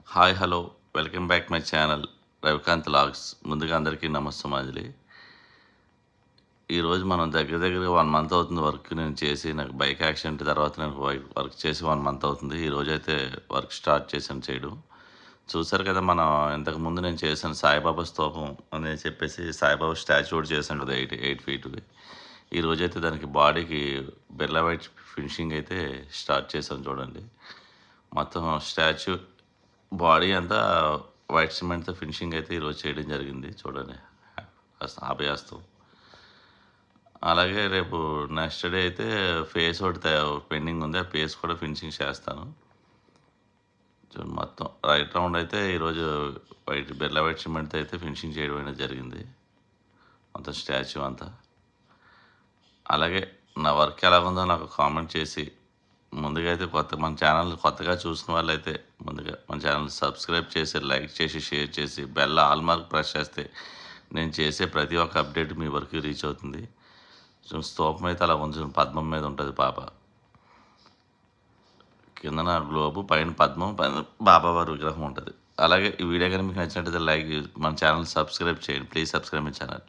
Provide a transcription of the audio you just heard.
Hi hello welcome back my channel Ravikanth logs. ముందుగా అందరికీ నమస్తమాంజలి. ఈరోజు మనం దగ్గరగా 1 మంత్ అవుతుంది వర్క్ నేను చేసి. నాకు బైక్ యాక్సిడెంట్ తర్వాత నేను వర్క్ చేసి 1 మంత్ అవుతుంది. ఈరోజైతే వర్క్ స్టార్ట్ చేశాను చేయడం. చూసారు కదా, మనం ఇంతకుముందు నేను చేశాను సాయిబాబా స్తూపం అని చెప్పేసి సాయిబాబా స్టాచ్యూ కూడా చేశాను కదా, 8 feet. ఈరోజైతే దానికి బాడీకి బిర్లా వైట్ ఫినిషింగ్ అయితే స్టార్ట్ చేశాను చూడండి. మొత్తం స్టాచ్యూ బాడీ అంతా వైట్ సిమెంట్‌తో ఫినిషింగ్ అయితే ఈరోజు చేయడం జరిగింది చూడండి. అభయహస్తం. అలాగే రేపు నెక్స్ట్ డే అయితే ఫేస్ ఒకటి పెండింగ్ ఉంది. ఆ ఫేస్ కూడా ఫినిషింగ్ చేస్తాను. చూడండి, మొత్తం రైట్ రౌండ్ అయితే ఈరోజు బిర్లా వైట్ సిమెంట్‌తో అయితే ఫినిషింగ్ చేయడం అనేది జరిగింది. మొత్తం స్టాచ్యూ అంతా. అలాగే నా వర్క్ ఎలాగుందో నాకు కామెంట్ చేసి, ముందుగా అయితే మన ఛానల్ కొత్తగా చూసిన వాళ్ళైతే ముందుగా మన ఛానల్ సబ్స్క్రైబ్ చేసి, లైక్ చేసి, షేర్ చేసి, బెల్ ఆల్ మార్క్ ప్రెస్ చేస్తే నేను చేసే ప్రతి ఒక్క అప్డేట్ మీ వరకు రీచ్ అవుతుంది. స్తూపం అయితే అలా కొంచెం పద్మం మీద ఉంటుంది పాప. కిందన గ్లోబు, పైన పద్మం, పైన బాబావారి విగ్రహం ఉంటుంది. అలాగే ఈ వీడియో కానీ మీకు నచ్చినట్టయితే లైక్, మన ఛానల్ సబ్స్క్రైబ్ చేయండి. Please subscribe my channel.